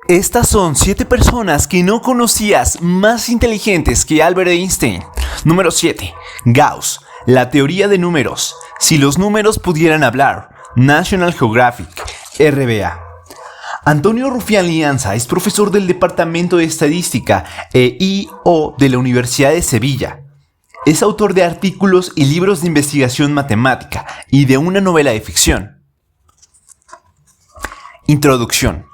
Estas son 7 personas que no conocías más inteligentes que Albert Einstein. Número 7. Gauss, la teoría de números. Si los números pudieran hablar. National Geographic, RBA. Antonio Rufián Lianza es profesor del Departamento de Estadística e de la Universidad de Sevilla. Es autor de artículos y libros de investigación matemática y de una novela de ficción. Introducción.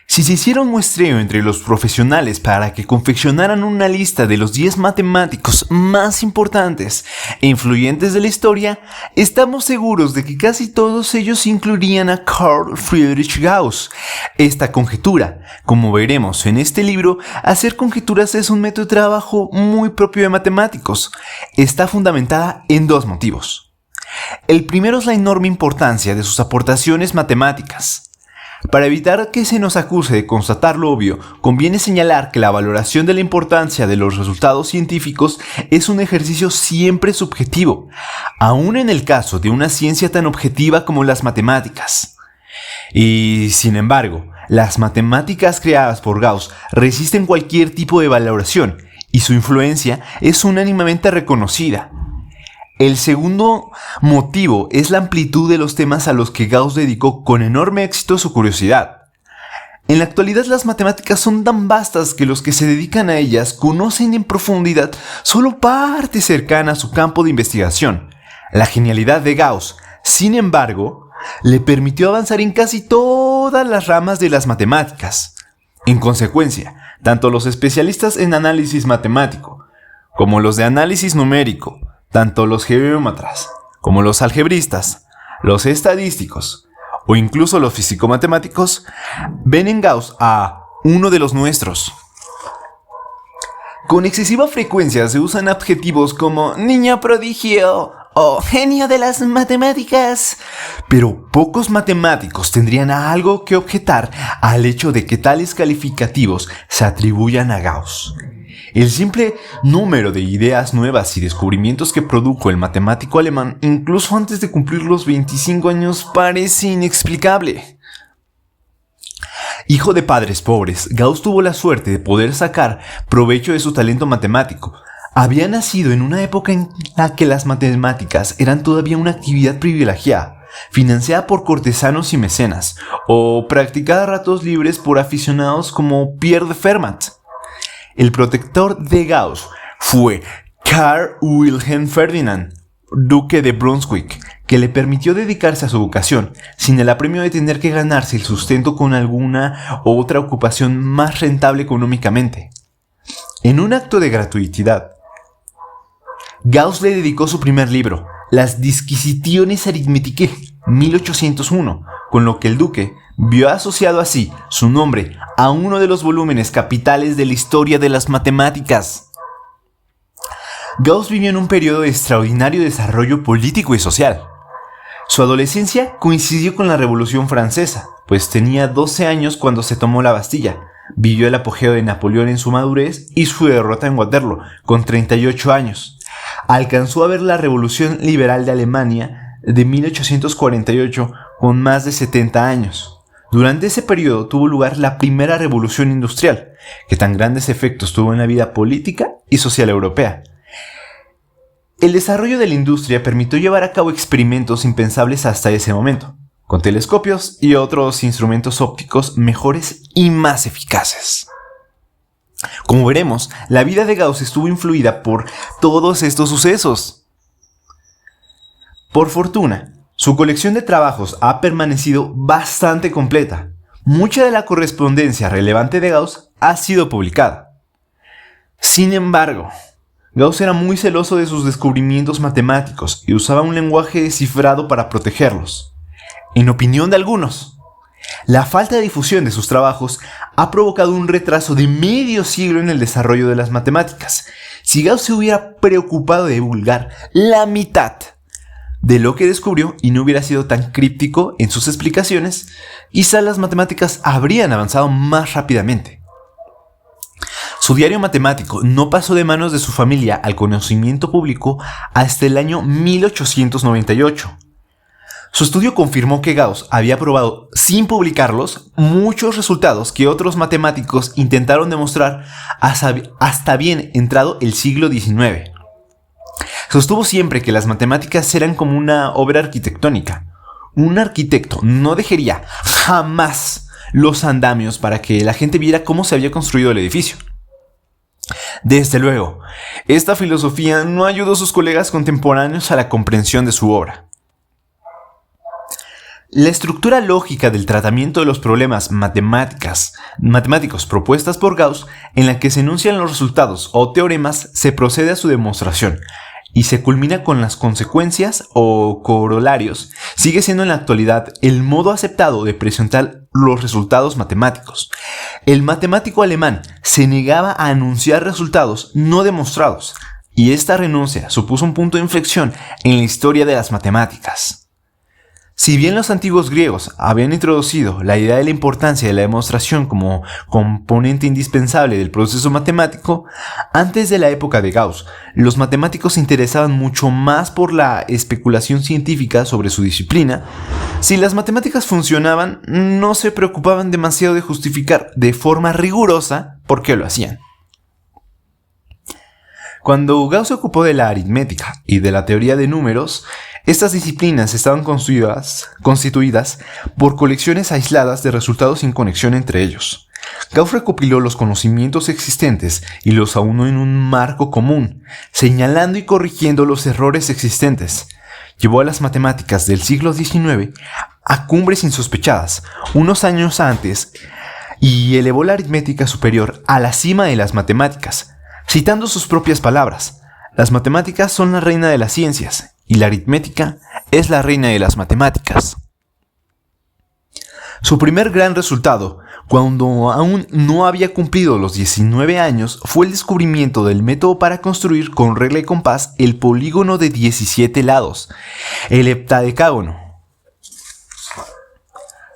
Si se hiciera un muestreo entre los profesionales para que confeccionaran una lista de los 10 matemáticos más importantes e influyentes de la historia, estamos seguros de que casi todos ellos incluirían a Carl Friedrich Gauss. Esta conjetura, como veremos en este libro, hacer conjeturas es un método de trabajo muy propio de matemáticos. Está fundamentada en 2 motivos. El primero es la enorme importancia de sus aportaciones matemáticas. Para evitar que se nos acuse de constatar lo obvio, conviene señalar que la valoración de la importancia de los resultados científicos es un ejercicio siempre subjetivo, aun en el caso de una ciencia tan objetiva como las matemáticas. Y, sin embargo, las matemáticas creadas por Gauss resisten cualquier tipo de valoración, y su influencia es unánimemente reconocida. El segundo motivo es la amplitud de los temas a los que Gauss dedicó con enorme éxito su curiosidad. En la actualidad las matemáticas son tan vastas que los que se dedican a ellas conocen en profundidad solo parte cercana a su campo de investigación. La genialidad de Gauss, sin embargo, le permitió avanzar en casi todas las ramas de las matemáticas. En consecuencia, tanto los especialistas en análisis matemático como los de análisis numérico, tanto los geómetras como los algebristas, los estadísticos o incluso los físico-matemáticos ven en Gauss a uno de los nuestros. Con excesiva frecuencia se usan adjetivos como niño prodigio o genio de las matemáticas, pero pocos matemáticos tendrían algo que objetar al hecho de que tales calificativos se atribuyan a Gauss. El simple número de ideas nuevas y descubrimientos que produjo el matemático alemán, incluso antes de cumplir los 25 años, parece inexplicable. Hijo de padres pobres, Gauss tuvo la suerte de poder sacar provecho de su talento matemático. Había nacido en una época en la que las matemáticas eran todavía una actividad privilegiada, financiada por cortesanos y mecenas, o practicada a ratos libres por aficionados como Pierre de Fermat. El protector de Gauss fue Karl Wilhelm Ferdinand, duque de Brunswick, que le permitió dedicarse a su vocación, sin el apremio de tener que ganarse el sustento con alguna u otra ocupación más rentable económicamente. En un acto de gratuidad, Gauss le dedicó su primer libro, Las Disquisitiones Arithmeticae, 1801, con lo que el duque vio asociado así su nombre a uno de los volúmenes capitales de la historia de las matemáticas. Gauss vivió en un periodo de extraordinario desarrollo político y social. Su adolescencia coincidió con la Revolución Francesa, pues tenía 12 años cuando se tomó la Bastilla. Vivió el apogeo de Napoleón en su madurez y su derrota en Waterloo, con 38 años. Alcanzó a ver la Revolución Liberal de Alemania de 1848 con más de 70 años. Durante ese periodo tuvo lugar la primera revolución industrial, que tan grandes efectos tuvo en la vida política y social europea. El desarrollo de la industria permitió llevar a cabo experimentos impensables hasta ese momento, con telescopios y otros instrumentos ópticos mejores y más eficaces. Como veremos, la vida de Gauss estuvo influida por todos estos sucesos. Por fortuna, su colección de trabajos ha permanecido bastante completa. Mucha de la correspondencia relevante de Gauss ha sido publicada. Sin embargo, Gauss era muy celoso de sus descubrimientos matemáticos y usaba un lenguaje cifrado para protegerlos. En opinión de algunos, la falta de difusión de sus trabajos ha provocado un retraso de medio siglo en el desarrollo de las matemáticas. Si Gauss se hubiera preocupado de divulgar la mitad de lo que descubrió y no hubiera sido tan críptico en sus explicaciones, quizá las matemáticas habrían avanzado más rápidamente. Su diario matemático no pasó de manos de su familia al conocimiento público hasta el año 1898. Su estudio confirmó que Gauss había probado, sin publicarlos, muchos resultados que otros matemáticos intentaron demostrar hasta bien entrado el siglo XIX. Sostuvo siempre que las matemáticas eran como una obra arquitectónica. Un arquitecto no dejaría jamás los andamios para que la gente viera cómo se había construido el edificio. Desde luego, esta filosofía no ayudó a sus colegas contemporáneos a la comprensión de su obra. La estructura lógica del tratamiento de los problemas matemáticos propuestas por Gauss, en la que se enuncian los resultados o teoremas, se procede a su demostración y se culmina con las consecuencias o corolarios, sigue siendo en la actualidad el modo aceptado de presentar los resultados matemáticos. El matemático alemán se negaba a anunciar resultados no demostrados, y esta renuncia supuso un punto de inflexión en la historia de las matemáticas. Si bien los antiguos griegos habían introducido la idea de la importancia de la demostración como componente indispensable del proceso matemático, antes de la época de Gauss, los matemáticos se interesaban mucho más por la especulación científica sobre su disciplina. Si las matemáticas funcionaban, no se preocupaban demasiado de justificar de forma rigurosa por qué lo hacían. Cuando Gauss se ocupó de la aritmética y de la teoría de números, estas disciplinas estaban constituidas por colecciones aisladas de resultados sin conexión entre ellos. Gauss recopiló los conocimientos existentes y los aunó en un marco común, señalando y corrigiendo los errores existentes. Llevó a las matemáticas del siglo XIX a cumbres insospechadas, unos años antes, y elevó la aritmética superior a la cima de las matemáticas, citando sus propias palabras: las matemáticas son la reina de las ciencias, y la aritmética es la reina de las matemáticas. Su primer gran resultado, cuando aún no había cumplido los 19 años, fue el descubrimiento del método para construir con regla y compás el polígono de 17 lados, el heptadecágono.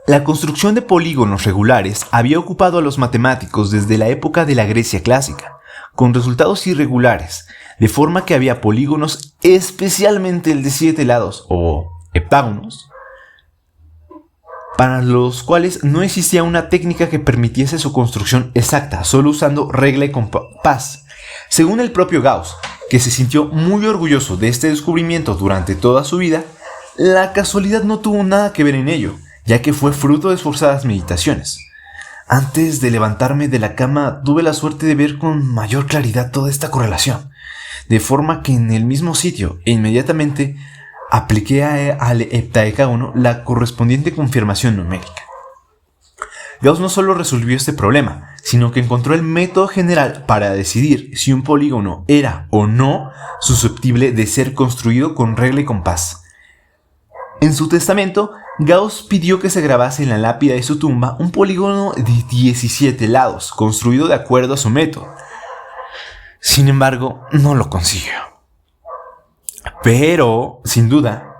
La construcción de polígonos regulares había ocupado a los matemáticos desde la época de la Grecia clásica, con resultados irregulares, de forma que había polígonos, especialmente el de 7 lados o heptágonos, para los cuales no existía una técnica que permitiese su construcción exacta, solo usando regla y compás. Según el propio Gauss, que se sintió muy orgulloso de este descubrimiento durante toda su vida, la casualidad no tuvo nada que ver en ello, ya que fue fruto de esforzadas meditaciones. Antes de levantarme de la cama, tuve la suerte de ver con mayor claridad toda esta correlación, de forma que en el mismo sitio e inmediatamente apliqué al heptadecágono la correspondiente confirmación numérica. Gauss no solo resolvió este problema, sino que encontró el método general para decidir si un polígono era o no susceptible de ser construido con regla y compás. En su testamento, Gauss pidió que se grabase en la lápida de su tumba un polígono de 17 lados, construido de acuerdo a su método. Sin embargo, no lo consiguió. Pero, sin duda,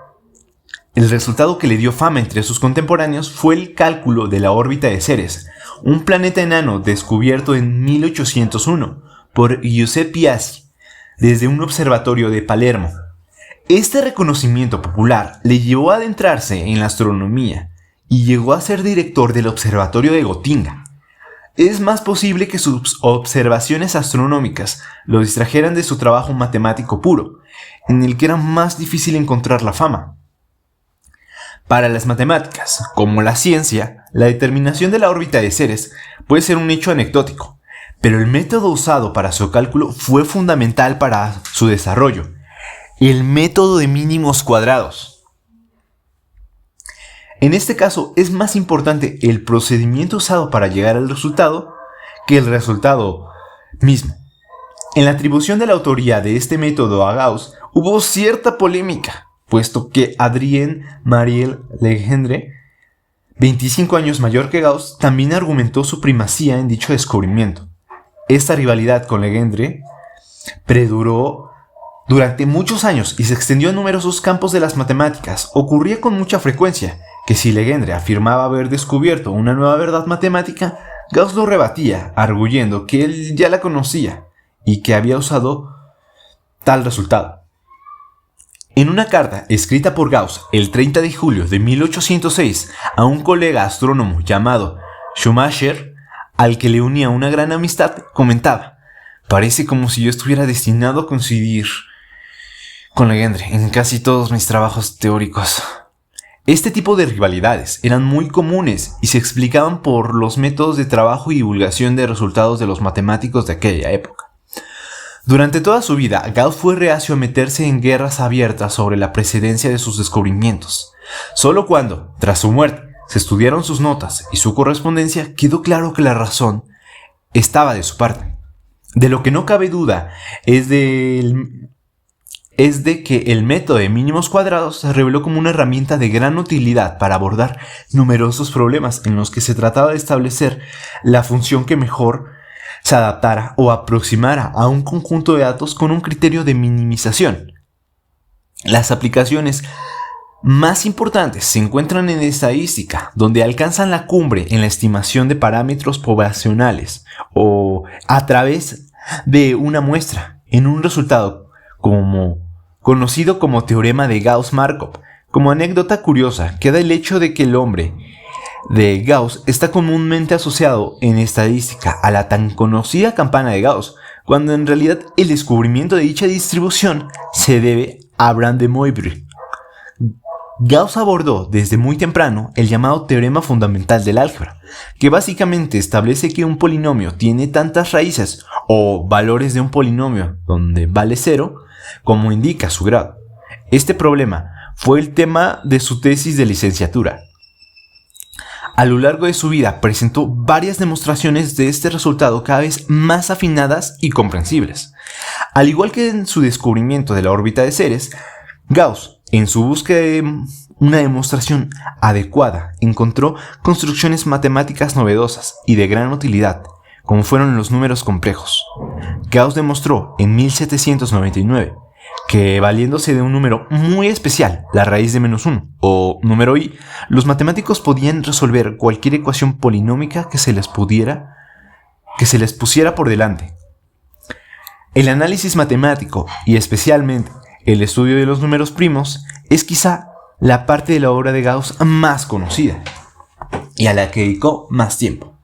el resultado que le dio fama entre sus contemporáneos fue el cálculo de la órbita de Ceres, un planeta enano descubierto en 1801 por Giuseppe Piazzi desde un observatorio de Palermo. Este reconocimiento popular le llevó a adentrarse en la astronomía y llegó a ser director del observatorio de Gotinga. Es más posible que sus observaciones astronómicas lo distrajeran de su trabajo matemático puro, en el que era más difícil encontrar la fama. Para las matemáticas, como la ciencia, la determinación de la órbita de Ceres puede ser un hecho anecdótico, pero el método usado para su cálculo fue fundamental para su desarrollo: el método de mínimos cuadrados. En este caso es más importante el procedimiento usado para llegar al resultado que el resultado mismo. En la atribución de la autoría de este método a Gauss hubo cierta polémica, puesto que Adrien Marie Legendre, 25 años mayor que Gauss, también argumentó su primacía en dicho descubrimiento. Esta rivalidad con Legendre perduró durante muchos años y se extendió a numerosos campos de las matemáticas. Ocurría con mucha frecuencia que si Legendre afirmaba haber descubierto una nueva verdad matemática, Gauss lo rebatía, arguyendo que él ya la conocía y que había usado tal resultado. En una carta escrita por Gauss el 30 de julio de 1806 a un colega astrónomo llamado Schumacher, al que le unía una gran amistad, comentaba: «Parece como si yo estuviera destinado a coincidir con Legendre en casi todos mis trabajos teóricos». Este tipo de rivalidades eran muy comunes y se explicaban por los métodos de trabajo y divulgación de resultados de los matemáticos de aquella época. Durante toda su vida, Gauss fue reacio a meterse en guerras abiertas sobre la precedencia de sus descubrimientos. Solo cuando, tras su muerte, se estudiaron sus notas y su correspondencia, quedó claro que la razón estaba de su parte. De lo que no cabe duda es de que el método de mínimos cuadrados se reveló como una herramienta de gran utilidad para abordar numerosos problemas en los que se trataba de establecer la función que mejor se adaptara o aproximara a un conjunto de datos con un criterio de minimización. Las aplicaciones más importantes se encuentran en estadística, donde alcanzan la cumbre en la estimación de parámetros poblacionales o a través de una muestra en un resultado conocido como teorema de Gauss-Markov. Como anécdota curiosa, queda el hecho de que el nombre de Gauss está comúnmente asociado en estadística a la tan conocida campana de Gauss, cuando en realidad el descubrimiento de dicha distribución se debe a Abraham de Moivre. Gauss abordó desde muy temprano el llamado teorema fundamental del álgebra, que básicamente establece que un polinomio tiene tantas raíces o valores de un polinomio donde vale 0 como indica su grado. Este problema fue el tema de su tesis de licenciatura. A lo largo de su vida presentó varias demostraciones de este resultado cada vez más afinadas y comprensibles. Al igual que en su descubrimiento de la órbita de Ceres, Gauss, en su búsqueda de una demostración adecuada, encontró construcciones matemáticas novedosas y de gran utilidad, como fueron los números complejos. Gauss demostró en 1799 que, valiéndose de un número muy especial, la raíz de -1, o número i, los matemáticos podían resolver cualquier ecuación polinómica que se les pusiera por delante. El análisis matemático, y especialmente el estudio de los números primos, es quizá la parte de la obra de Gauss más conocida, y a la que dedicó más tiempo.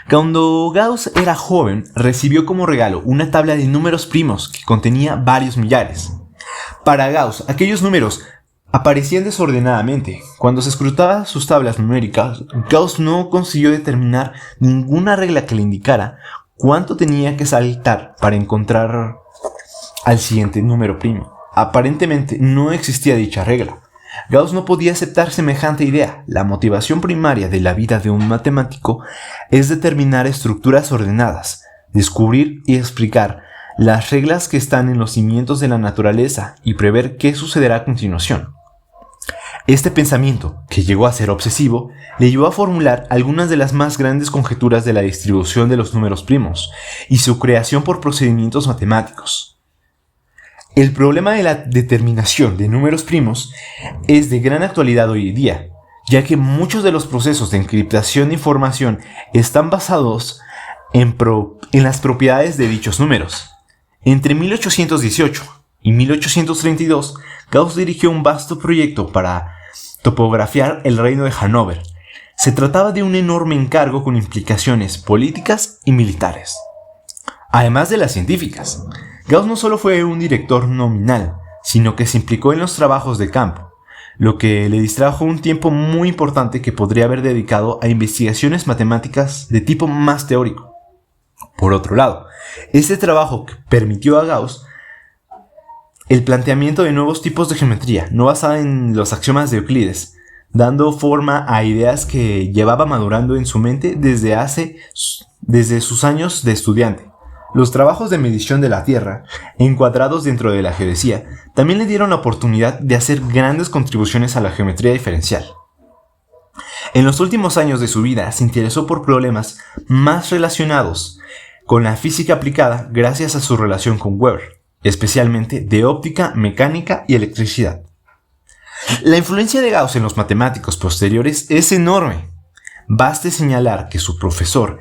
Cuando Gauss era joven, recibió como regalo una tabla de números primos que contenía varios millares. Para Gauss, aquellos números aparecían desordenadamente. Cuando se escrutaba sus tablas numéricas, Gauss no consiguió determinar ninguna regla que le indicara cuánto tenía que saltar para encontrar al siguiente número primo. Aparentemente no existía dicha regla. Gauss no podía aceptar semejante idea. La motivación primaria de la vida de un matemático es determinar estructuras ordenadas, descubrir y explicar las reglas que están en los cimientos de la naturaleza y prever qué sucederá a continuación. Este pensamiento, que llegó a ser obsesivo, le llevó a formular algunas de las más grandes conjeturas de la distribución de los números primos y su creación por procedimientos matemáticos. El problema de la determinación de números primos es de gran actualidad hoy en día, ya que muchos de los procesos de encriptación de información están basados en las propiedades de dichos números. Entre 1818 y 1832, Gauss dirigió un vasto proyecto para topografiar el reino de Hannover. Se trataba de un enorme encargo con implicaciones políticas y militares, además de las científicas. Gauss no solo fue un director nominal, sino que se implicó en los trabajos de campo, lo que le distrajo un tiempo muy importante que podría haber dedicado a investigaciones matemáticas de tipo más teórico. Por otro lado, este trabajo permitió a Gauss el planteamiento de nuevos tipos de geometría, no basada en los axiomas de Euclides, dando forma a ideas que llevaba madurando en su mente desde sus años de estudiante. Los trabajos de medición de la Tierra, encuadrados dentro de la geodesía, también le dieron la oportunidad de hacer grandes contribuciones a la geometría diferencial. En los últimos años de su vida se interesó por problemas más relacionados con la física aplicada gracias a su relación con Weber, especialmente de óptica, mecánica y electricidad. La influencia de Gauss en los matemáticos posteriores es enorme. Baste señalar que su profesor,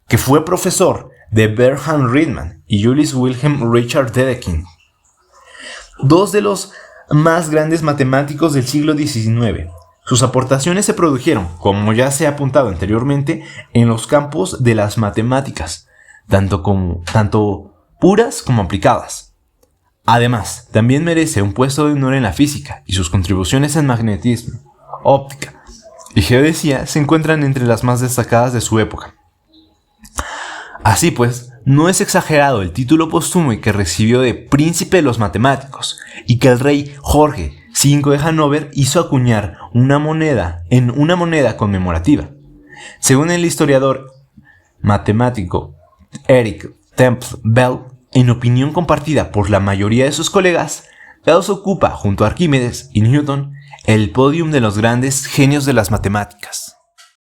que fue profesor de Bernhard Riemann y Julius Wilhelm Richard Dedekind, dos de los más grandes matemáticos del siglo XIX. Sus aportaciones se produjeron, como ya se ha apuntado anteriormente, en los campos de las matemáticas, tanto puras como aplicadas. Además, también merece un puesto de honor en la física, y sus contribuciones en magnetismo, óptica y geodesia se encuentran entre las más destacadas de su época. Así pues, no es exagerado el título póstumo que recibió de Príncipe de los Matemáticos, y que el rey Jorge V de Hannover hizo acuñar en una moneda conmemorativa. Según el historiador matemático Eric Temple Bell, en opinión compartida por la mayoría de sus colegas, Bell ocupa, junto a Arquímedes y Newton, el podium de los grandes genios de las matemáticas.